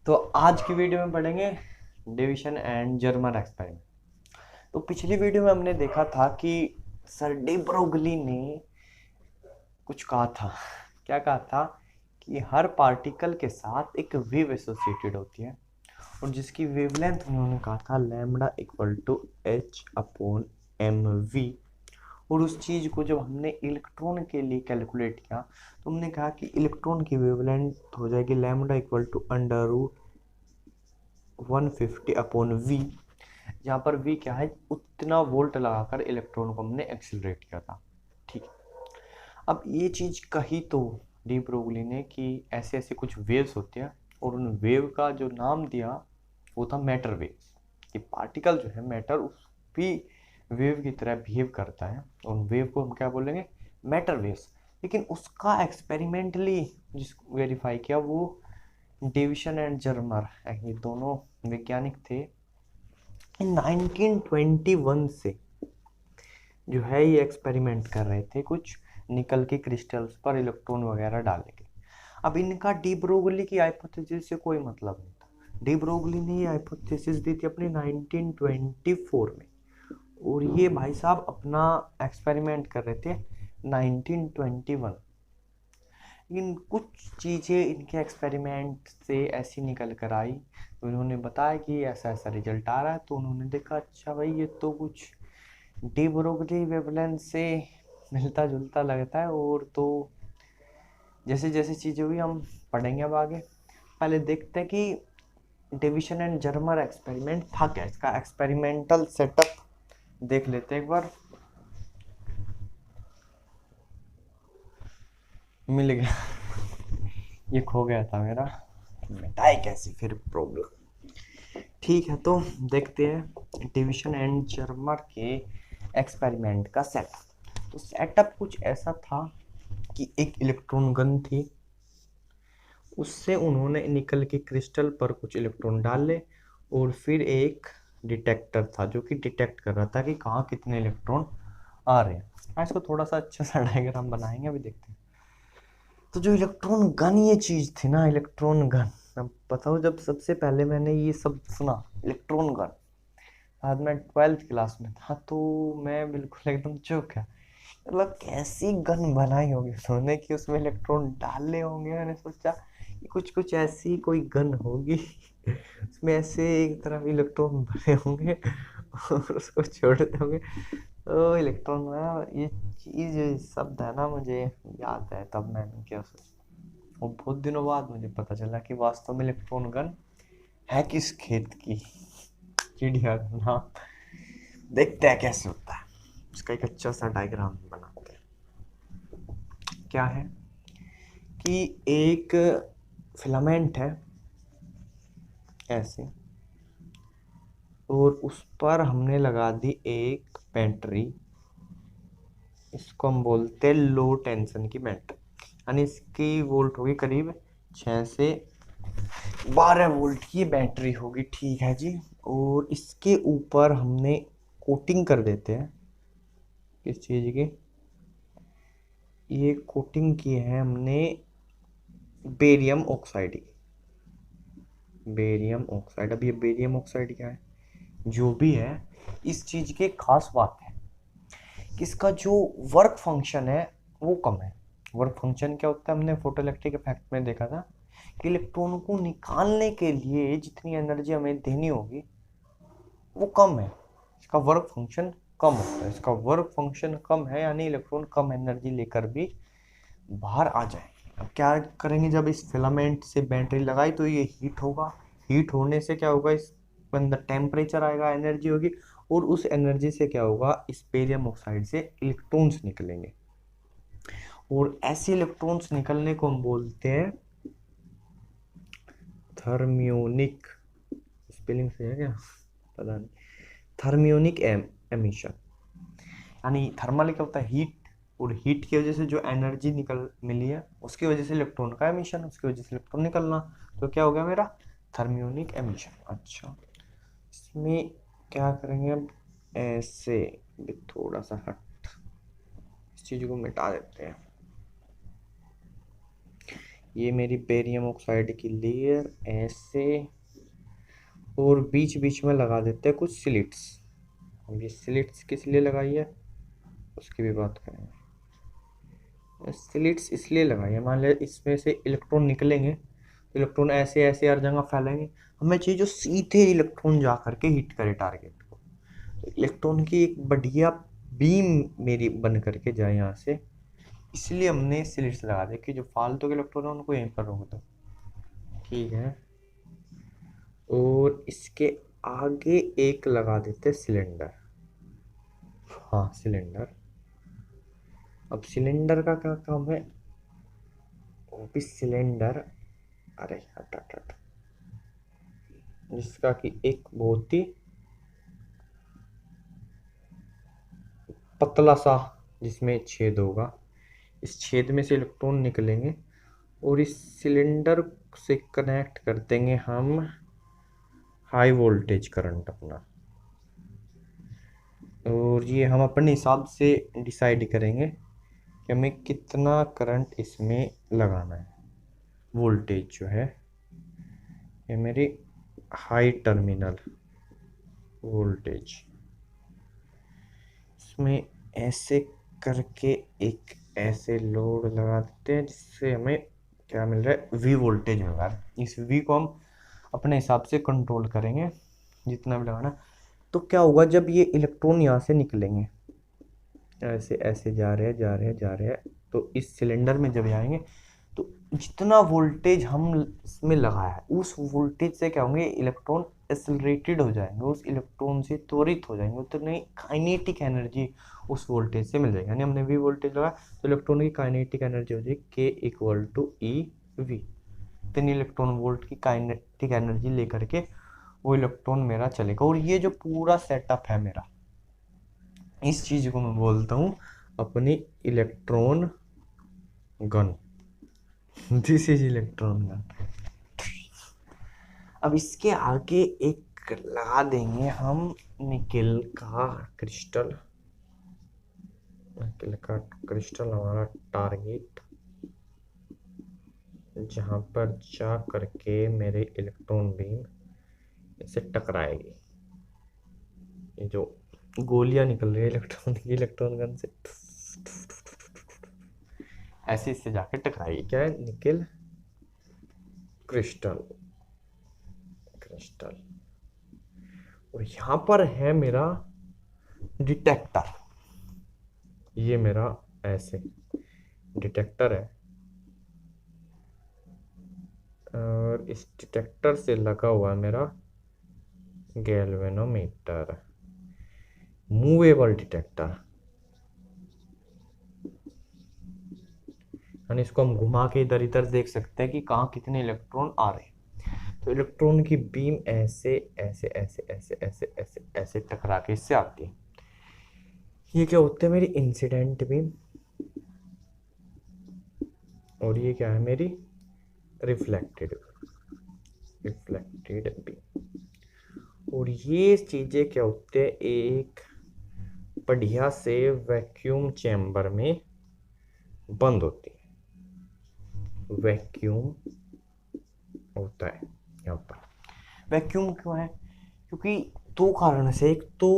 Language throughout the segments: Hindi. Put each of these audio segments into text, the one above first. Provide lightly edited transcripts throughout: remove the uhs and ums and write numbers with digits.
तो आज की वीडियो में पढ़ेंगे डिवीजन एंड जर्मर एक्सपेरिमेंट। तो पिछली वीडियो में हमने देखा था कि सर डी ब्रोगली ने कुछ कहा था। क्या कहा था कि हर पार्टिकल के साथ एक वेव एसोसिएटेड होती है और जिसकी वेवलेंथ उन्होंने कहा था lambda equal to H upon M V. और उस चीज़ को जब हमने इलेक्ट्रॉन के लिए कैलकुलेट किया तो हमने कहा कि इलेक्ट्रॉन की वेवलेंथ हो जाएगी lambda equal to under root 150 upon V, जहाँ पर वी क्या है, उतना वोल्ट लगाकर इलेक्ट्रॉन को हमने एक्सिलरेट किया था। ठीक है, अब ये चीज़ कही तो डी ब्रोगली ने कि ऐसे ऐसे कुछ वेव्स होते हैं और उन वेव का जो नाम दिया वो था मैटर वेव। कि पार्टिकल जो है मैटर उस भी वेव की तरह बिहेव करता है और वेव को हम क्या बोलेंगे, मैटर वेव्स। लेकिन उसका एक्सपेरिमेंटली जिसको वेरीफाई किया वो डेविसन एंड जर्मर, ये दोनों वैज्ञानिक थे। 1921 से जो है ये एक्सपेरिमेंट कर रहे थे कुछ निकल के क्रिस्टल्स पर इलेक्ट्रॉन वगैरह डालेंगे। अब इनका डी ब्रोगली की हाइपोथेसिस से कोई मतलब नहीं था। डी ब्रोगली ने ये हाइपोथेसिस दी थी अपनी 1924 में और ये भाई साहब अपना एक्सपेरिमेंट कर रहे थे 1921। लेकिन कुछ चीज़ें इनके एक्सपेरिमेंट से ऐसी निकल कर आई तो इन्होंने बताया कि ऐसा ऐसा रिजल्ट आ रहा है। तो उन्होंने देखा अच्छा भाई ये तो कुछ डी ब्रोगली वेवलेंथ से मिलता जुलता लगता है। और तो जैसे जैसे चीज़ें हुई हम पढ़ेंगे अब आगे। पहले देखते हैं कि डिवीजन एंड जर्मर एक्सपेरिमेंट था क्या, इसका एक्सपेरिमेंटल सेटअप देख लेते हैं एक बार। मिल गया ये खो गया था मेरा, मिटाए कैसे फिर प्रॉब्लम। ठीक है, तो देखते हैं डिवीजन एंड जर्मर के एक्सपेरिमेंट का सेटअप। तो सेटअप कुछ ऐसा था कि एक इलेक्ट्रॉन गन थी, उससे उन्होंने निकल के क्रिस्टल पर कुछ इलेक्ट्रॉन डाले और फिर एक डिटेक्टर था जो कि डिटेक्ट कर रहा था कि कहाँ कितने इलेक्ट्रॉन आ रहे हैं। इसको थोड़ा सा अच्छा सा डायग्राम बनाएंगे, अभी देखते हैं। तो जो इलेक्ट्रॉन गन ये चीज़ थी ना, इलेक्ट्रॉन गन, अब बताओ जब सबसे पहले मैंने ये सब सुना इलेक्ट्रॉन गन, आज मैं 12th क्लास में था तो मैं बिल्कुल एकदम चौंक गया। मतलब कैसी गन बनाई होगी उन्होंने कि उसमें इलेक्ट्रॉन डाले होंगे। मैंने सोचा कि कुछ कुछ ऐसी कोई गन होगी उसमें ऐसे एक तरफ इलेक्ट्रॉन भरे होंगे और उसको छोड़ते होंगे तो इलेक्ट्रॉन में ये चीज़ शब्द है ना, मुझे याद है तब मैंने क्या सोचा। और बहुत दिनों बाद मुझे पता चला कि वास्तव में इलेक्ट्रॉन गन है किस खेत की, चिड़िया का नाम। देखते हैं कैसे होता है, इसका एक अच्छा सा डायग्राम बनाते हैं। क्या है कि एक फिलामेंट है ऐसे और उस पर हमने लगा दी एक बैटरी। इसको हम बोलते हैं लो टेंशन की बैटरी, यानी इसकी वोल्ट होगी करीब 6 से 12 वोल्ट की बैटरी होगी। ठीक है जी, और इसके ऊपर हमने कोटिंग कर देते हैं किस चीज़ की, ये कोटिंग की है हमने बेरियम ऑक्साइड की। बेरियम ऑक्साइड, अब ये बेरियम ऑक्साइड क्या है, जो भी है, इस चीज़ की खास बात है कि इसका जो वर्क फंक्शन है वो कम है। वर्क फंक्शन क्या होता है, हमने फोटो इलेक्ट्रिक इफेक्ट में देखा था कि इलेक्ट्रॉन को निकालने के लिए जितनी एनर्जी हमें देनी होगी वो कम है, इसका वर्क फंक्शन कम होता है। इसका वर्क फंक्शन कम है यानी इलेक्ट्रॉन कम एनर्जी लेकर भी बाहर आ जाए। अब क्या करेंगे, जब इस फिलामेंट से बैटरी लगाई तो ये हीट होगा, हीट होने से क्या होगा, इस अंदर टेम्परेचर आएगा, एनर्जी होगी और उस एनर्जी से क्या होगा, इस बेरियम ऑक्साइड से इलेक्ट्रॉन्स निकलेंगे और ऐसे इलेक्ट्रॉन्स निकलने को हम बोलते हैं थर्मियोनिक। स्पेलिंग सही है क्या पता नहीं, थर्मियोनिक एमिशन। यानी थर्मल क्या होता है, हीट, और हीट की वजह से जो एनर्जी निकल मिली है उसकी वजह से इलेक्ट्रॉन का एमिशन, उसकी वजह से इलेक्ट्रॉन निकलना, तो क्या हो गया मेरा थर्मियोनिक एमिशन। अच्छा, इसमें क्या करेंगे अब, ऐसे थोड़ा सा हट इस चीज को मिटा देते हैं। ये मेरी बेरियम ऑक्साइड की लेयर ऐसे, और बीच बीच में लगा देते हैं कुछ स्लिट्स। अब ये स्लिट्स किस लिए लगाई है उसकी भी बात करेंगे। स्लिट्स इसलिए लगाई है, मान लिया इसमें से इलेक्ट्रॉन निकलेंगे तो इलेक्ट्रॉन ऐसे ऐसे हर जगह फैलेंगे, हमें चाहिए जो सीधे इलेक्ट्रॉन जा करके हिट करे टारगेट को। तो इलेक्ट्रॉन की एक बढ़िया बीम मेरी बन करके जाए यहाँ से, इसलिए हमने स्लिट्स लगा दी कि जो फालतू के इलेक्ट्रॉन है उनको यहीं पर रोक दो। ठीक है, और इसके आगे एक लगा देते सिलेंडर। हाँ सिलेंडर। अब सिलेंडर का क्या काम है, वो भी सिलेंडर, अरे हट हट हट, जिसका कि एक बहुत ही पतला सा जिसमें छेद होगा, इस छेद में से इलेक्ट्रॉन निकलेंगे और इस सिलेंडर से कनेक्ट कर देंगे हम हाई वोल्टेज करंट अपना, और ये हम अपने हिसाब से डिसाइड करेंगे कि हमें कितना करंट इसमें लगाना है। वोल्टेज जो है ये मेरी हाई टर्मिनल वोल्टेज, इसमें ऐसे करके एक ऐसे लोड लगा देते हैं जिससे हमें क्या मिल रहा है, वी वोल्टेज मिल रहा है। इस वी को हम अपने हिसाब से कंट्रोल करेंगे जितना भी लगाना। तो क्या होगा, जब ये इलेक्ट्रॉन यहाँ से निकलेंगे ऐसे ऐसे जा रहे हैं जा रहे हैं जा रहे हैं, तो इस सिलेंडर में जब आएंगे तो जितना वोल्टेज हम इसमें लगाया है उस वोल्टेज से क्या होंगे, इलेक्ट्रॉन एक्सेलरेटेड हो जाएंगे, उस इलेक्ट्रॉन से त्वरित हो जाएंगे, तो नहीं काइनेटिक एनर्जी उस वोल्टेज से मिल जाएगी। यानी हमने वी वोल्टेज लगाया तो इलेक्ट्रॉन की काइनेटिक एनर्जी हो जाएगी के इक्वल टू ई वी। इतनी इलेक्ट्रॉन वोल्ट की काइनेटिक एनर्जी लेकर के वो इलेक्ट्रॉन मेरा चलेगा। और ये जो पूरा सेटअप है मेरा, इस चीज को मैं बोलता हूँ अपनी electron gun. This is electron gun. अब इसके आगे एक लगा देंगे हम निकेल का क्रिस्टल। निकेल का क्रिस्टल हमारा टारगेट, जहां पर जा करके मेरे इलेक्ट्रॉन बीम इससे टकराएगी। ये जो गोलियां निकल रही है इलेक्ट्रॉन गन से ऐसे इससे जाकर टकराएगी। क्या है, निकेल क्रिस्टल क्रिस्टल। और यहां पर है मेरा डिटेक्टर, ये मेरा ऐसे डिटेक्टर है, और इस डिटेक्टर से लगा हुआ है मेरा गैल्वेनोमीटर, मूवेबल डिटेक्टर। यानी इसको हम घुमा के इधर इधर देख सकते हैं कि कहाँ कितने इलेक्ट्रॉन आ रहे हैं। तो इलेक्ट्रॉन की बीम ऐसे ऐसे ऐसे ऐसे ऐसे ऐसे ऐसे टकरा के इससे आती है। ये क्या होते हैं, मेरी इंसिडेंट बीम, और ये क्या है, मेरी रिफ्लेक्टेड बीम। और ये चीजें क्या होते हैं, एक बढ़िया से वैक्यूम चैम्बर में बंद होती है। वैक्यूम होता है यहाँ पर। वैक्यूम क्यों है, क्योंकि दो कारण से, एक तो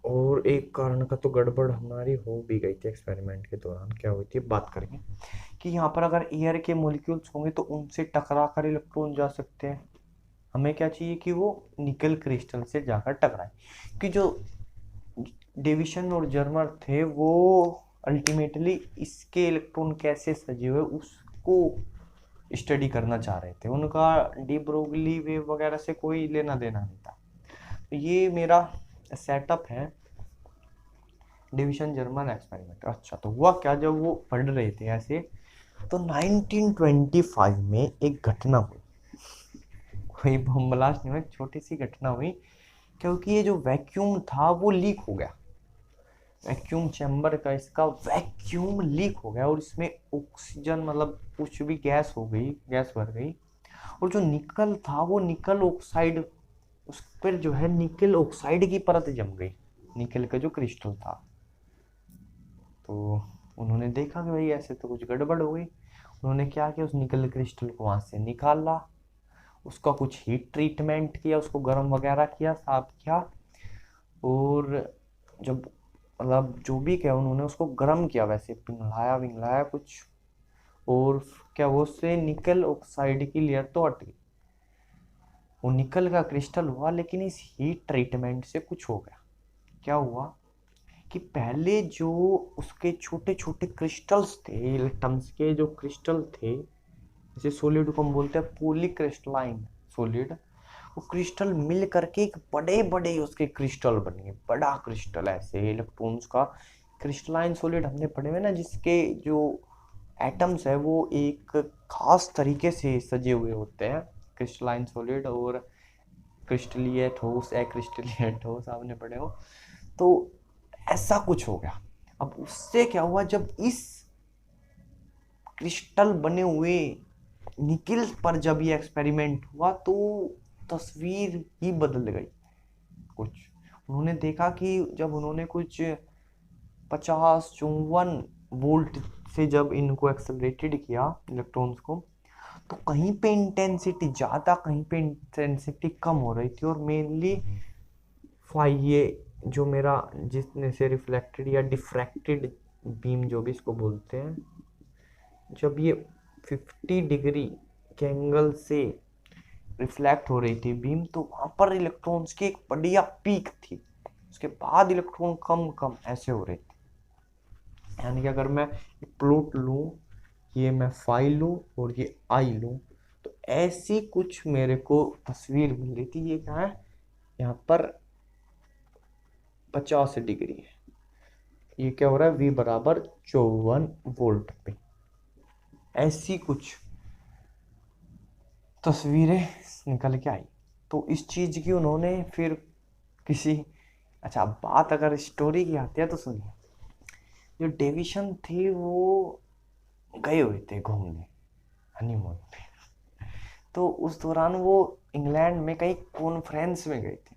और एक कारण का तो गड़बड़ हमारी हो भी गई थी एक्सपेरिमेंट के दौरान। क्या हुई थी बात करेंगे कि यहाँ पर अगर एयर के मॉलिक्यूल्स होंगे तो उनसे टकरा कर इलेक्ट्रॉन जा सकते हैं। हमें क्या चाहिए कि वो निकल क्रिस्टल से जाकर टकराए, कि जो डेविसन और जर्मर थे वो अल्टीमेटली इसके इलेक्ट्रॉन कैसे सजे हुए उसको स्टडी करना चाह रहे थे। उनका डी ब्रोगली वेव वगैरह से कोई लेना देना नहीं था। तो ये मेरा सेटअप है डिविशन जर्मन एक्सपेरिमेंट। अच्छा, तो हुआ क्या, जब वो पढ़ रहे थे ऐसे तो 1925 में एक घटना हुई। कोई बम ब्लास्ट नहीं हुआ, एक छोटी सी घटना हुई, क्योंकि ये जो वैक्यूम था वो लीक हो गया। वैक्यूम चैम्बर का इसका वैक्यूम लीक हो गया और इसमें ऑक्सीजन मतलब कुछ भी गैस हो गई, गैस भर गई। और जो निकल था वो निकल ऑक्साइड, उस पर जो है निकल ऑक्साइड की परत जम गई, निकल का जो क्रिस्टल था। तो उन्होंने देखा कि भाई ऐसे तो कुछ गड़बड़ हो गई। उन्होंने क्या किया, उस निकल क्रिस्टल को वहां से निकाला, उसका कुछ हीट ट्रीटमेंट किया, उसको गर्म वगैरह किया, साफ किया, और जब मतलब जो भी किया उन्होंने उसको गर्म किया, वैसे पिघलाया विघलाया कुछ, और क्या वो उससे निकल ऑक्साइड की लेयर तो हट गई, वो निकल का क्रिस्टल हुआ, लेकिन इस हीट ट्रीटमेंट से कुछ हो गया। क्या हुआ कि पहले जो उसके छोटे छोटे क्रिस्टल्स थे, एटम्स के जो क्रिस्टल थे, जैसे सॉलिड को हम बोलते हैं पॉलीक्रिस्टलाइन सॉलिड, वो क्रिस्टल मिल करके एक बड़े बड़े उसके क्रिस्टल बन गए, बड़ा क्रिस्टल, ऐसे इलेक्ट्रॉन्स का क्रिस्टलाइन सॉलिड हमने पढ़े हुए ना, जिसके जो एटम्स है वो एक खास तरीके से सजे हुए होते हैं, क्रिस्टलाइन सॉलिड, और क्रिस्टलीय ठोस, अक्रिस्टलीय ठोस आपने पढ़े हो। तो ऐसा कुछ हो गया। अब उससे क्या हुआ, जब इस क्रिस्टल बने हुए निकिल पर जब ये एक्सपेरिमेंट हुआ तो तस्वीर ही बदल गई कुछ। उन्होंने देखा कि जब उन्होंने कुछ 50-54 वोल्ट से जब इनको एक्सेलरेटेड किया इलेक्ट्रॉन्स को, तो कहीं पे इंटेंसिटी ज़्यादा, कहीं पे इंटेंसिटी कम हो रही थी, और मेनली ये जो मेरा जिसने से रिफ्लेक्टेड या डिफ्रैक्टेड बीम जो भी इसको बोलते हैं, जब ये 50 डिग्री के एंगल से रिफ्लेक्ट हो रही थी बीम, तो वहां पर इलेक्ट्रॉन्स की एक बढ़िया पीक थी, उसके बाद इलेक्ट्रॉन कम कम ऐसे हो रहे थे। यानी कि अगर मैं एक प्लॉट लूँ, ये मैं फाइल लूँ और ये आई लूँ, तो ऐसी कुछ मेरे को तस्वीर मिल रही थी। ये क्या है, यहाँ पर 50 डिग्री है, ये क्या हो रहा है, V बराबर 54 वोल्ट पे, ऐसी कुछ तस्वीरें निकल के आई। तो इस चीज की उन्होंने फिर किसी, अच्छा बात अगर स्टोरी की आती है तो सुनिए। जो डेविसन थे वो गए हुए थे घूमने हनीमून पे, तो उस दौरान वो इंग्लैंड में कहीं कॉन्फ्रेंस में गए थे,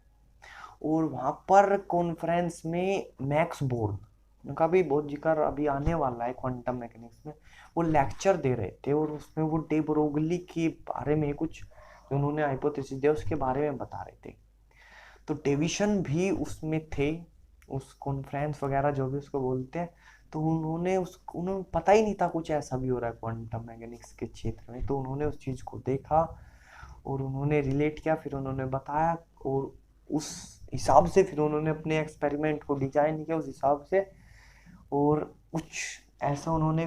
और वहाँ पर कॉन्फ्रेंस में मैक्स बोर्न, उनका भी बहुत जिक्र अभी आने वाला है क्वांटम मैकेनिक्स में, वो लेक्चर दे रहे थे, और उसमें वो डे ब्रोगली के बारे में कुछ जो उन्होंने हाइपोथेसिस दिया उसके बारे में बता रहे थे। तो डेविसन भी उसमें थे, उस कॉन्फ्रेंस वगैरह जो भी उसको बोलते हैं। तो उन्होंने पता ही नहीं था कुछ ऐसा भी हो रहा है क्वांटम मैकेनिक्स के क्षेत्र में, तो उन्होंने उस चीज़ को देखा और उन्होंने रिलेट किया, फिर उन्होंने बताया, और उस हिसाब से फिर उन्होंने अपने एक्सपेरिमेंट को डिजाइन किया उस हिसाब से, और कुछ ऐसा उन्होंने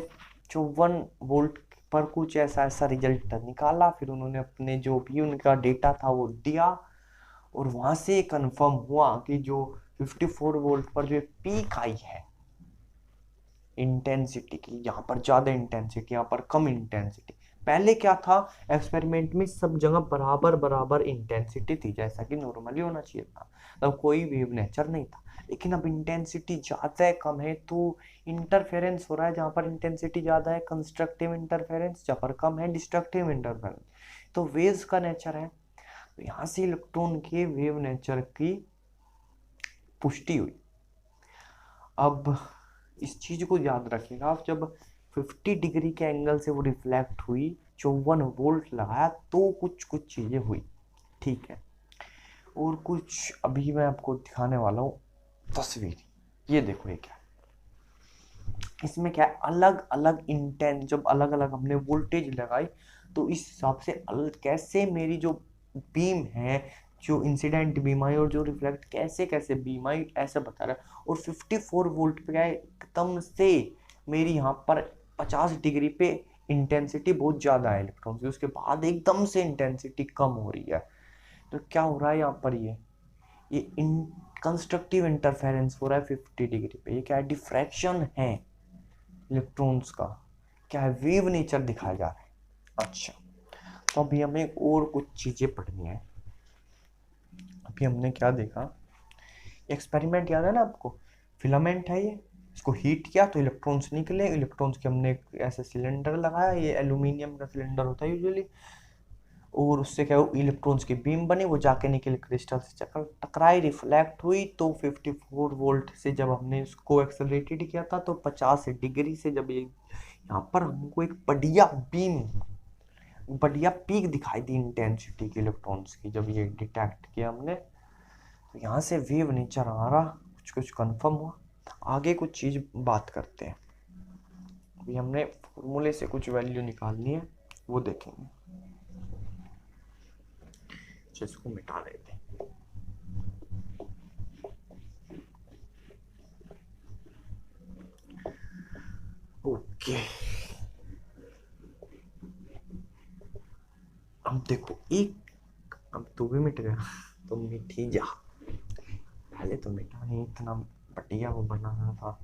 54 वोल्ट पर कुछ ऐसा ऐसा रिजल्ट निकाला। फिर उन्होंने अपने जो भी उनका डेटा था वो दिया, और वहां से कंफर्म हुआ कि जो 54 वोल्ट पर जो पीक आई है इंटेंसिटी की, यहाँ पर ज्यादा इंटेंसिटी, यहाँ पर कम इंटेंसिटी। पहले क्या था, एक्सपेरिमेंट में सब जगह बराबर बराबर इंटेंसिटी थी, जैसा कि नॉर्मली होना चाहिए था, तब कोई वेव नेचर नहीं था। लेकिन अब इंटेंसिटी ज्यादा है कम है, तो इंटरफेरेंस हो रहा है। जहाँ पर इंटेंसिटी ज्यादा है कंस्ट्रक्टिव इंटरफेरेंस, जहाँ पर कम है डिस्ट्रक्टिव इंटरफेरेंस। तो वेव्स का नेचर है, तो यहाँ से इलेक्ट्रॉन के वेव नेचर की पुष्टि हुई। अब इस चीज को याद रखिएगा, आप जब 50 डिग्री के एंगल से वो रिफ्लेक्ट हुई, 54 वोल्ट लगाया, तो कुछ कुछ चीजें हुई, ठीक है। और कुछ अभी मैं आपको दिखाने वाला हूँ तस्वीर, ये देखो ये क्या है। इसमें क्या है, अलग अलग इंटेंस, जब अलग अलग हमने वोल्टेज लगाई, तो इस हिसाब से कैसे मेरी जो बीम है, जो इंसिडेंट बीम आई और जो रिफ्लेक्ट कैसे कैसे बीम आई, ऐसा बता रहा है। और 54 वोल्ट पे क्या है, एकदम से मेरी यहाँ पर 50 डिग्री पे इंटेंसिटी बहुत ज़्यादा है इलेक्ट्रॉन की, उसके बाद एकदम से इंटेंसिटी कम हो रही है। तो क्या हो रहा है यहाँ पर, ये कंस्ट्रक्टिव इंटरफेरेंस हो रहा है 50 डिग्री पे। ये क्या है, डिफ्रैक्शन है इलेक्ट्रॉन्स का, क्या है, वेव नेचर दिखाया जा रहा है। अच्छा, तो अभी हमें और कुछ चीजें पढ़नी है। अभी हमने क्या देखा, एक्सपेरिमेंट याद है ना आपको, फिलामेंट है ये, इसको हीट किया तो इलेक्ट्रॉन्स निकले, इलेक्ट्रॉन्स के हमने ऐसे सिलेंडर लगाया, ये एल्यूमिनियम का सिलेंडर होता है यूजुअली, और उससे क्या हुआ, इलेक्ट्रॉन्स की बीम बनी, वो जाके निकल क्रिस्टल से टकराई, रिफ्लेक्ट हुई। तो 54 वोल्ट से जब हमने इसको एक्सेलरेटेड किया था तो 50 डिग्री से जब ये यहाँ पर हमको एक बढ़िया पीक दिखाई दी इंटेंसिटी की इलेक्ट्रॉन्स की, जब ये डिटेक्ट किया हमने तो यहाँ से वेव नेचर हमारा कुछ कुछ कंफर्म हुआ। आगे कुछ चीज बात करते हैं, अभी हमने फॉर्मूले से कुछ वैल्यू निकालनी है, वो देखेंगे। इसको मिटा देते हैं। ओके, अब देखो अब तू भी मिट गया, तो मिट ही जा, पहले तो मिटा नहीं, इतना बढ़िया वो बनाना था।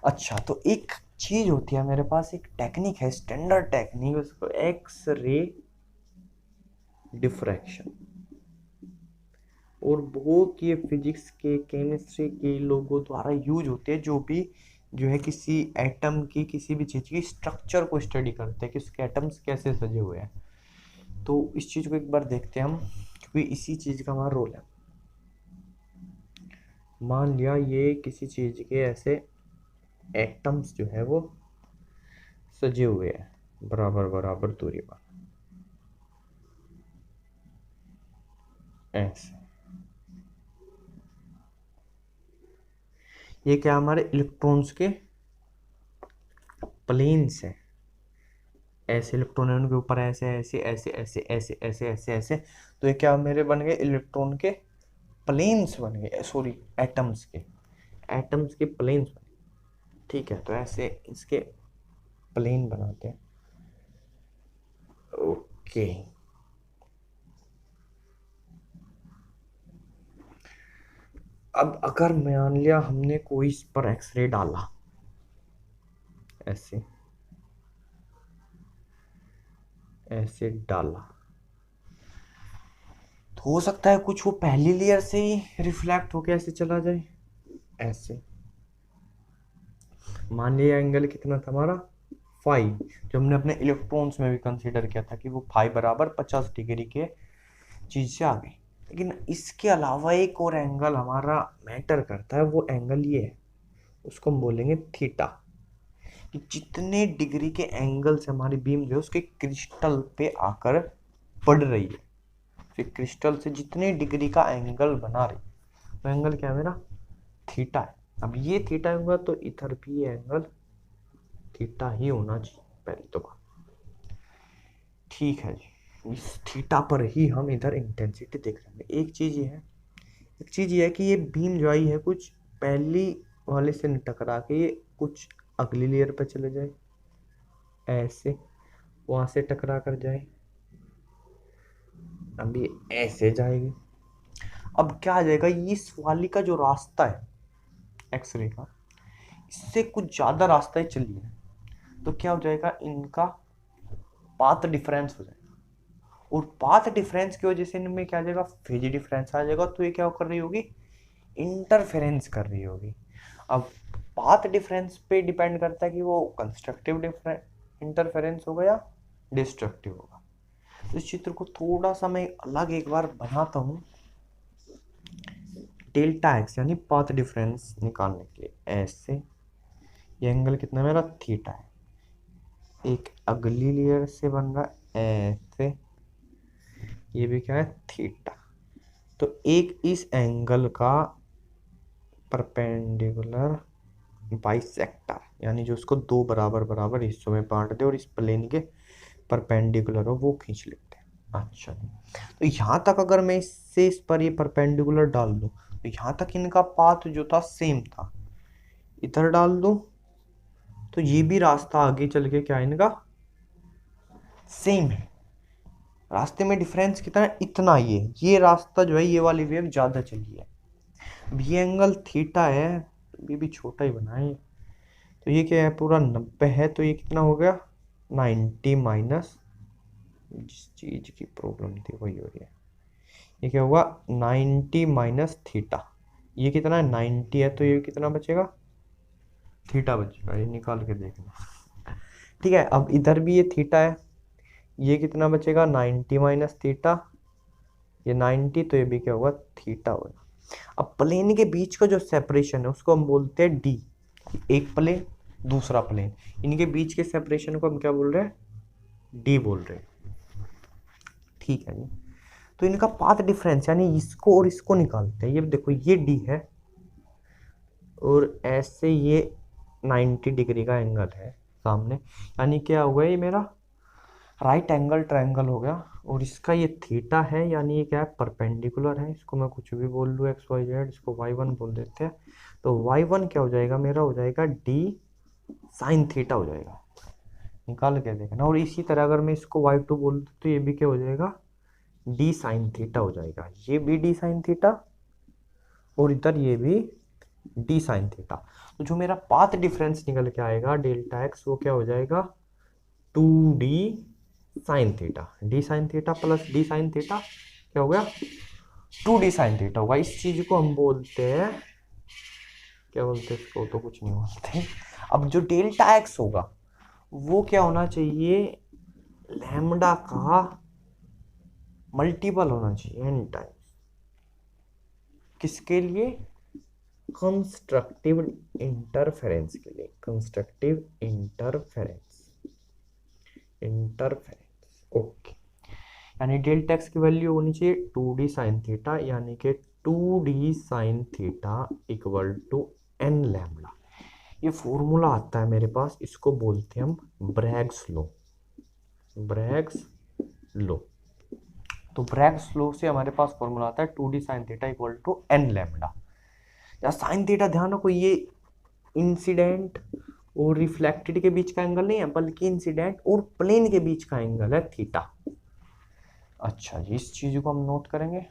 अच्छा, तो एक चीज होती है मेरे पास, एक टेक्निक है, स्टैंडर्ड टेक्निक, उसको एक्स रे डिफ्रैक्शन, और वो ये फिजिक्स के केमिस्ट्री के लोगों द्वारा यूज होते हैं, जो है किसी एटम की, किसी भी चीज की स्ट्रक्चर को स्टडी करते हैं कि उसके एटम्स कैसे सजे हुए हैं। तो इस चीज को एक बार देखते हैं हम, क्योंकि इसी चीज का हमारा रोल है। मान लिया ये किसी चीज के ऐसे एटम्स जो है वो सजे हुए हैं बराबर बराबर दूरी पर, ऐसे। ये क्या हमारे इलेक्ट्रॉन्स के प्लेन्स है, ऐसे इलेक्ट्रॉन है उनके ऊपर ऐसे ऐसे ऐसे ऐसे ऐसे ऐसे ऐसे ऐसे। तो ये क्या मेरे बन गए, इलेक्ट्रॉन के प्लेन्स बन गए, सॉरी एटम्स के प्लेन्स बन गए। ठीक है, तो ऐसे इसके प्लेन बनाते हैं। ओके, अब अगर मान लिया हमने कोई इस पर एक्सरे डाला ऐसे ऐसे डाला, तो हो सकता है कुछ वो पहली लेयर से ही रिफ्लेक्ट होके ऐसे चला जाए, ऐसे। मान लिया एंगल कितना था हमारा 5, जो हमने अपने इलेक्ट्रॉन्स में भी कंसीडर किया था कि वो 5 बराबर 50 डिग्री के चीज से आ गई। लेकिन इसके अलावा एक और एंगल हमारा मैटर करता है, वो एंगल ये है, उसको हम बोलेंगे थीटा, कि जितने डिग्री के एंगल से हमारी बीम जो है उसके क्रिस्टल पे आकर पड़ रही है, फिर क्रिस्टल से जितने डिग्री का एंगल बना रही है, तो एंगल क्या है मेरा, थीटा है। अब ये थीटा होगा तो इधर भी एंगल थीटा ही होना चाहिए, पहली तो बात। ठीक है जी, इस थीटा पर ही हम इधर इंटेंसिटी देख रहे हैं। एक चीज ये है कि ये बीम जो आई है कुछ पहली वाले से न टकरा के ये कुछ अगली लेयर पे चले जाए, ऐसे वहां से टकरा कर जाए, अभी ऐसे जाएगी। अब क्या आ जाएगा, इस वाली का जो रास्ता है एक्सरे का, इससे कुछ ज्यादा रास्ता ही चलिए, तो क्या हो जाएगा, इनका पाथ डिफरेंस हो जाएगा, और पाथ डिफरेंस की वजह से इनमें क्या आ जाएगा, फेज डिफरेंस आ जाएगा। तो ये क्या कर रही होगी, इंटरफेरेंस कर रही होगी। अब पाथ डिफरेंस पे डिपेंड करता है कि वो कंस्ट्रक्टिव इंटरफेरेंस होगा या डिस्ट्रक्टिव होगा। तो इस चित्र को थोड़ा सा मैं अलग एक बार बनाता हूँ, डेल्टा एक्स यानी पाथ डिफरेंस निकालने के लिए। ऐसे ये एंगल कितना मेरा थीटा है, एक अगली लेयर से बन रहा है ऐसे, ये भी क्या है थीटा। तो एक इस एंगल का परपेंडिकुलर बाइसेक्टर, यानी जो उसको दो बराबर बराबर हिस्सों में बांट दे और इस प्लेन के परपेंडिकुलर हो, वो खींच लेते हैं। अच्छा, तो यहाँ तक अगर मैं इससे इस पर ये परपेंडिकुलर डाल दूं, तो यहाँ तक इनका पाथ जो था सेम था, इधर डाल दूं तो ये भी रास्ता आगे चल के क्या इनका सेम है। रास्ते में डिफरेंस कितना है, इतना, ये रास्ता जो है, ये वाली वेव ज्यादा चली है। अब ये एंगल थीटा है, ये भी छोटा ही बनाए, तो ये क्या है पूरा 90 है, तो ये कितना हो गया 90 माइनस, जिस चीज की प्रॉब्लम थी वही हो रही है, ये क्या होगा 90 माइनस थीटा, ये कितना है 90 है, तो ये कितना बचेगा, थीटा बचेगा, ये निकाल के देखना। ठीक है, अब इधर भी ये थीटा है, ये कितना बचेगा 90 माइनस थीटा, ये 90, तो ये भी क्या होगा थीटा होगा। अब प्लेन के बीच का जो सेपरेशन है उसको हम बोलते हैं डी, एक प्लेन दूसरा प्लेन, इनके बीच के सेपरेशन को हम क्या बोल रहे हैं, डी बोल रहे हैं। ठीक है जी, तो इनका पाथ डिफरेंस यानी इसको और इसको निकालते हैं। ये देखो ये डी है और ऐसे ये 90 डिग्री का एंगल है सामने, यानी क्या हुआ ये मेरा राइट एंगल ट्रायंगल हो गया। और इसका ये थीटा है, यानी ये क्या है परपेंडिकुलर है, इसको मैं कुछ भी बोल लूँ एक्स वाई जेड, इसको y1 बोल देते हैं। तो y1 क्या हो जाएगा मेरा, हो जाएगा डी साइन थीटा हो जाएगा, निकाल के देखना। और इसी तरह अगर मैं इसको y2 बोल दूँ तो ये भी क्या हो जाएगा डी साइन थीटा हो जाएगा, ये भी डी साइन थीटा और इधर ये भी डी साइन थीटा। तो जो मेरा पाथ डिफरेंस निकल के आएगा डेल्टा एक्स, वो क्या हो जाएगा 2d sine theta, D sine theta plus D sine theta क्या हो गया 2d साइन थीटा होगा। इस चीज को हम बोलते हैं, क्या बोलते हैं इसको, तो कुछ नहीं बोलते। अब जो डेल्टा एक्स होगा वो क्या होना चाहिए, लैम्डा का मल्टीपल होना चाहिए n टाइम्स, किसके लिए, कंस्ट्रक्टिव इंटरफेरेंस के लिए, कंस्ट्रक्टिव इंटरफेरेंस, ओके। यानी डेल्टा एक्स की वैल्यू होनी चाहिए 2d साइन थीटा, यानी कि 2d sine theta equal to n lambda. ये फॉर्मूला आता है मेरे पास, इसको बोलते हैं हम ब्रैग्स लॉ, ब्रैग्स लॉ। तो ब्रैग्स लॉ से हमारे पास फॉर्मूला आता है 2d sine theta equal to n lambda. या साइन थीटा ध्यान रखो, ये इंसिडेंट और रिफ्लेक्टेड के बीच का एंगल नहीं है, बल्कि इंसिडेंट और प्लेन के बीच का एंगल है थीटा। अच्छा जी, इस चीज को हम नोट करेंगे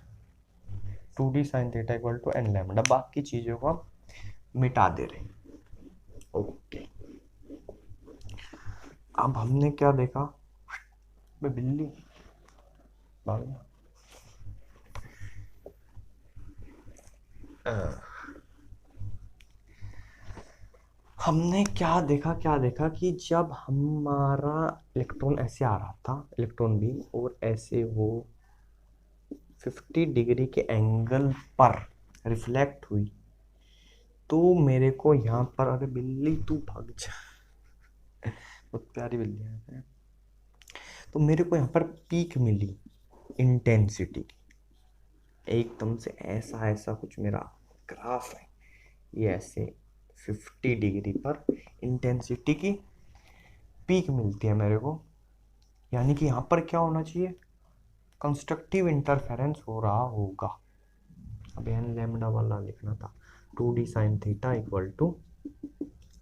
2d sine theta equal to n lambda, बाकी चीजों को हम मिटा दे रहे हैं। ओके, अब हमने क्या देखा, बिल्ली भाग गया। हमने क्या देखा कि जब हमारा इलेक्ट्रॉन ऐसे आ रहा था, इलेक्ट्रॉन बीम, और ऐसे वो 50 डिग्री के एंगल पर रिफ्लेक्ट हुई, तो मेरे को यहाँ पर, अरे बिल्ली तू भाग जा, बहुत प्यारी बिल्ली है। तो मेरे को यहाँ पर पीक मिली इंटेंसिटी की, एकदम से ऐसा ऐसा कुछ मेरा ग्राफ है, ये ऐसे 50 डिग्री पर इंटेंसिटी की पीक मिलती है मेरे को। यानी कि यहाँ पर क्या होना चाहिए, कंस्ट्रक्टिव इंटरफेरेंस हो रहा होगा। अब एन लैम्डा वाला लिखना था, 2d sine theta equal to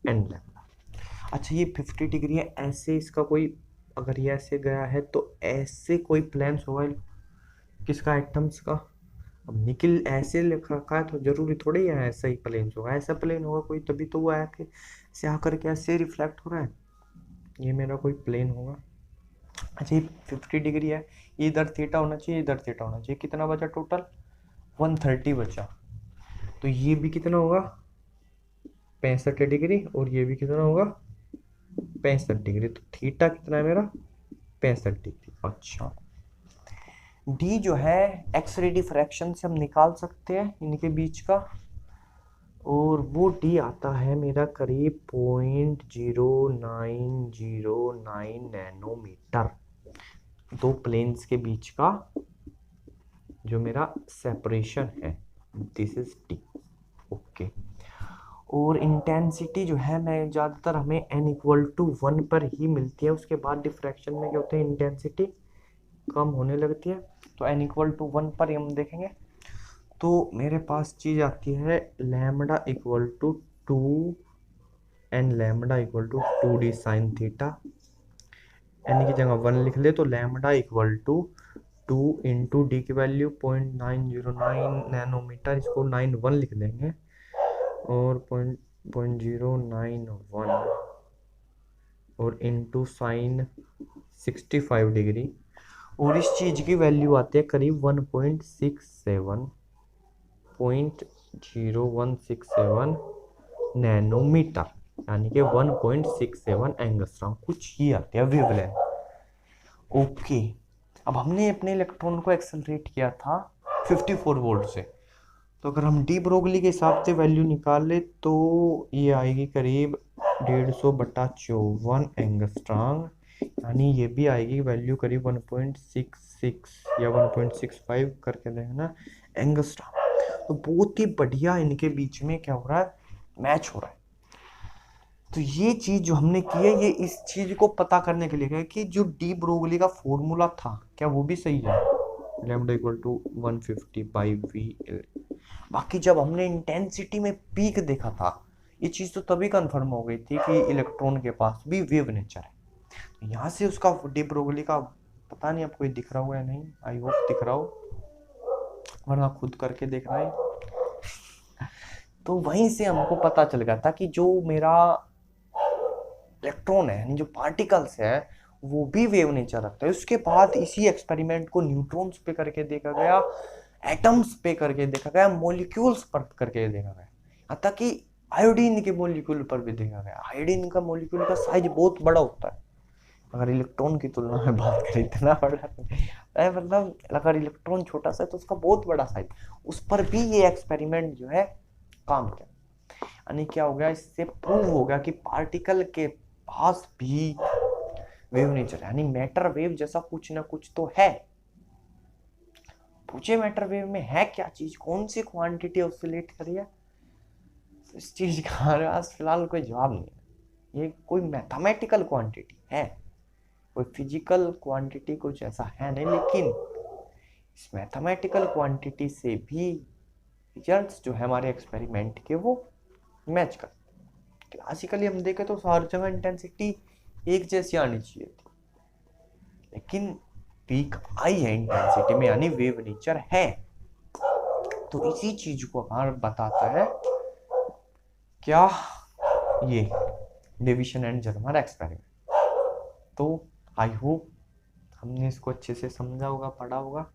N lambda. अच्छा, ये 50 डिग्री है, ऐसे इसका कोई, अगर ये ऐसे गया है तो ऐसे कोई प्लेन्स होगा किसका, एटम्स का। अब निकल ऐसे लिख रखा है तो जरूरी थोड़ी है ऐसा ही प्लेन होगा, ऐसा प्लेन होगा कोई, तभी तो वो आके ऐसे आकर के ऐसे रिफ्लेक्ट हो रहा है, ये मेरा कोई प्लेन होगा। अच्छा, ये 50 डिग्री है, ये इधर थीटा होना चाहिए, इधर थीटा होना चाहिए, कितना बचा टोटल 130 बचा। तो ये भी कितना होगा 65 डिग्री, और ये भी कितना होगा 65 डिग्री। तो थीटा कितना है मेरा 65 डिग्री। अच्छा, डी जो है एक्स रे डिफ्रैक्शन से हम निकाल सकते हैं इनके बीच का, और वो डी आता है मेरा करीब 0.0909 नैनोमीटर, दो प्लेन्स के बीच का जो मेरा सेपरेशन है, दिस इज डी। ओके, और इंटेंसिटी जो है मैं ज़्यादातर हमें n इक्वल टू 1 पर ही मिलती है, उसके बाद डिफ्रैक्शन में क्या होता है इंटेंसिटी कम होने लगती है, तो n इक्वल टू 1 पर ही हम देखेंगे। तो मेरे पास चीज़ आती है lambda equal to 2 N lambda equal to 2d sine theta, N की जगह 1 लिख ले तो lambda equal to 2 into D की वैल्यू 0.909 नैनोमीटर, इसको 91 लिख देंगे, और 0.091 और इंटू साइन 65 डिग्री, और इस चीज़ की वैल्यू आती है करीब 1.0167 नैनोमीटर, यानी कि 1.67 एंगस्ट्रॉम, कुछ ही आती है वेवलेंथ। ओके, अब हमने अपने इलेक्ट्रॉन को एक्सेलरेट किया था 54 वोल्ट से, तो अगर हम डी ब्रोगली के हिसाब से वैल्यू निकाले तो ये आएगी करीब 150/54 एंगस्ट्रॉम, यानी ये भी आएगी वैल्यू करीब 1.66 या 1.65 करके देखना एंगस्ट्रॉम। तो बहुत ही बढ़िया इनके बीच में क्या हो रहा है, मैच हो रहा है। तो ये चीज जो हमने की है, ये इस चीज को पता करने के लिए है कि जो डी ब्रोगली का फॉर्मूला था क्या वो भी सही है, लैम्डा इक्वल टू 150/V। बाकी जब हमने इंटेंसिटी में पीक देखा था, ये चीज तो तभी कंफर्म हो गई थी कि इलेक्ट्रॉन के पास भी वेव नेचर है। तो यहाँ से उसका डी ब्रोगली का पता नहीं आपको दिख रहा होगा या नहीं, आई होप दिख रहा हो, वरना खुद करके देखना है। तो वहीं से हमको पता चल गया था कि जो मेरा इलेक्ट्रॉन है यानी जो पार्टिकल्स है वो भी वेव नेचर रखता है। उसके बाद इसी एक्सपेरिमेंट को न्यूट्रॉन्स पे करके देखा गया, एटम्स पे करके देखा गया, मॉलिक्यूल्स पर करके देखा गया, यहाँ तक कि आयोडीन के मॉलिक्यूल पर भी देखा गया। आयोडीन का मॉलिक्यूल का साइज बहुत बड़ा होता है, अगर इलेक्ट्रॉन की तुलना में बात करें इतना बड़ा है, मतलब अगर इलेक्ट्रॉन छोटा सा है तो उसका बहुत बड़ा साइज, उस पर भी ये एक्सपेरिमेंट जो है काम किया। यानी क्या हो गया, इससे प्रूव हो गया कि पार्टिकल के पास भी वेव नेचर है, यानी मैटर वेव जैसा कुछ ना कुछ तो है। पूछे मैटर वेव में है क्या चीज, कौन सी क्वांटिटी ऑसिलेट कर रही है, तो इस चीज का हमारे पास फिलहाल कोई जवाब नहीं है। ये कोई मैथमेटिकल क्वांटिटी है, कोई फिजिकल क्वांटिटी कुछ ऐसा है नहीं, लेकिन इस मैथमेटिकल क्वांटिटी से भी रिजल्ट्स जो है हमारे एक्सपेरिमेंट के वो मैच करते। क्लासिकली हम देखें तो हर जगह इंटेंसिटी एक जैसी आनी चाहिए थी, लेकिन पीक आई है इंटेंसिटी में, यानी वेव नेचर है। तो इसी चीज को हमारा बताता है क्या, ये डेविसन एंड जर्मर एक्सपेरिमेंट। तो आई होप हमने इसको अच्छे से समझा होगा, पढ़ा होगा।